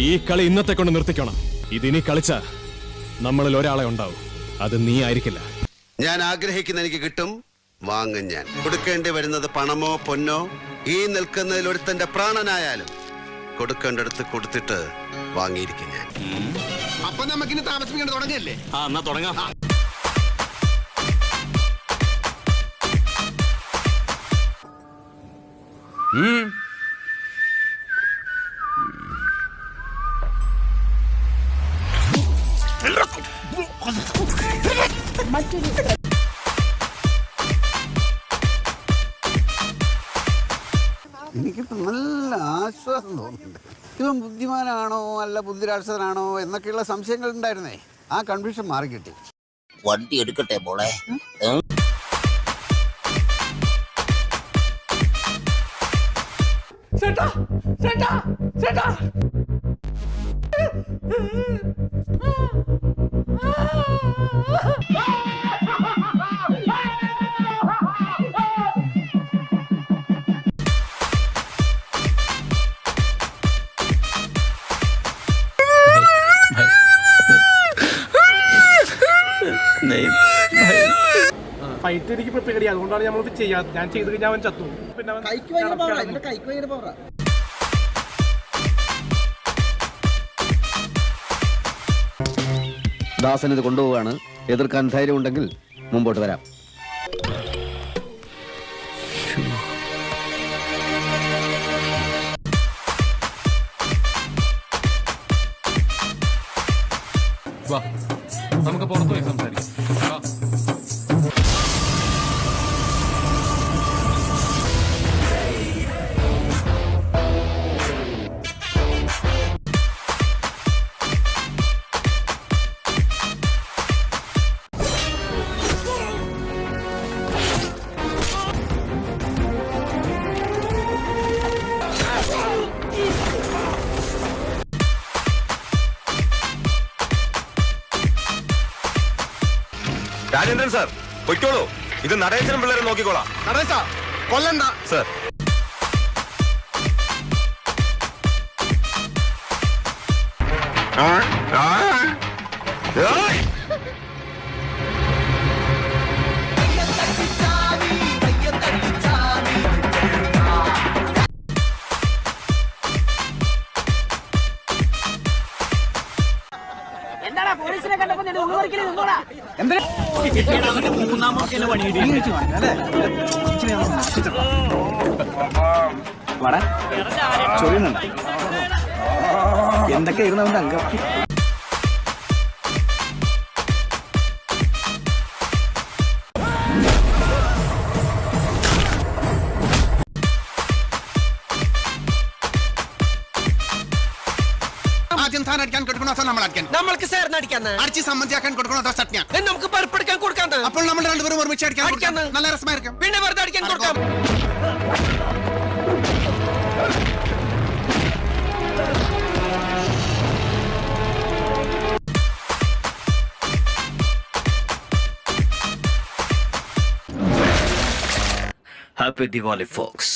ഈ കളി ഇന്നത്തെ കൊണ്ട് നിർത്തിക്കണം. ഇതിനി കളിച്ച നമ്മളിൽ ഒരാളെ ഉണ്ടാവും. അത് നീ ആയിരിക്കില്ല. ഞാൻ ആഗ്രഹിക്കുന്ന എനിക്ക് കിട്ടും, വാങ്ങും. ഞാൻ കൊടുക്കേണ്ടി വരുന്നത് പണമോ പൊന്നോ, ഈ നിൽക്കുന്നതിൽ ഒരുത്തന്റെ പ്രാണനായാലും കൊടുക്കേണ്ടടുത്ത് കൊടുത്തിട്ട് വാങ്ങിയിരിക്കും ഞാൻ. അപ്പൊ നമുക്കിനി താമസിപ്പിക്കേണ്ട തുടങ്ങിയല്ലേ? എന്നാ തുടങ്ങാം. എനിക്ക് നല്ല ആശ്വാസം തോന്നുന്നുണ്ട്. ഇവൻ ബുദ്ധിമാനാണോ അല്ല ബുദ്ധിരാക്ഷസനാണോ എന്നൊക്കെയുള്ള സംശയങ്ങൾ ഉണ്ടായിരുന്നേ. ആ കൺഫ്യൂഷൻ മാറി കിട്ടി. വണ്ടി എടുക്കട്ടെ മോളെ. ഫൈറ്റ് എനിക്ക് പേടി, അതുകൊണ്ടാണ് നമ്മളത് ചെയ്യാത്തത്. ഞാൻ ചെയ്ത് കഴിഞ്ഞാൽ അവൻ ചത്തു. പിന്നെ ദാസൻ ഇത് കൊണ്ടുപോവാണ്. എതിർക്കാൻ ധൈര്യം ഉണ്ടെങ്കിൽ മുമ്പോട്ട് വരാം. നമുക്ക് പുറത്തു പോയി സംസാരിക്കാം. രാജേന്ദ്രൻ സാർ പൊയ്ക്കോളൂ. ഇത് നടേശനും പിള്ളേരെ നോക്കിക്കോളാം. നടേശ കൊല്ലണ്ട സാർ. എന്താടാ പോലീസിനെ കണ്ടപ്പോ നിന്റെ ഉള്ളുവരിക്കല് നിന്നോടാ? എന്തൊക്കെയായിരുന്നു അവന്റെ അംഗം? ആദ്യം താൻ അടിക്കാൻ കൊടുക്കണോ അതോ നമ്മൾ അടിക്കാൻ? നമ്മൾക്ക് സാറിന് അടിക്കാൻ അടിച്ച് സമ്മതിയാക്കാൻ കൊടുക്കണോ അതോ സത്യം? നമുക്ക് പരപ്പെടുക്കാൻ കൊടുക്കാൻ. അപ്പോൾ നമ്മൾ രണ്ടുപേരും ഒരുമിച്ച് അടിക്കാൻ നല്ല രസമായിരിക്കും. പിന്നെ വെറുതെ അടിക്കാൻ കൊടുക്കാം. Happy Diwali, folks.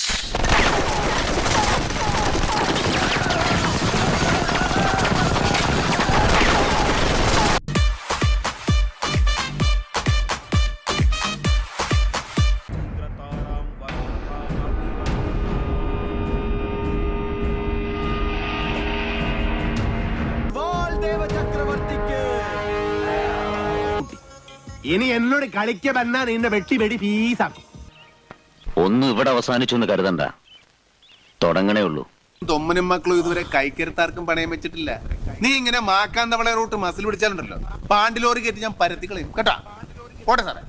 ഇനി എന്നോട് കളിക്ക വന്നാ നിന്നെ വെട്ടി വെടി പീസാക്കും. ഒന്നും ഇവിടെ അവസാനിച്ചു എന്ന് കരുതണ്ട, തുടങ്ങണേ ഉള്ളൂ. തൊമ്മനും മക്കളും ഇതുവരെ കൈക്കരുത്താർക്കും പണയം വെച്ചിട്ടില്ല. നീ ഇങ്ങനെ മാക്കാൻ തവള റൂട്ട് മസിൽ പിടിച്ചാലുണ്ടല്ലോ, പാണ്ടിലോറി കയറ്റി ഞാൻ പരത്തി കളയും കേട്ടാ. പോട്ടെ സാറേ.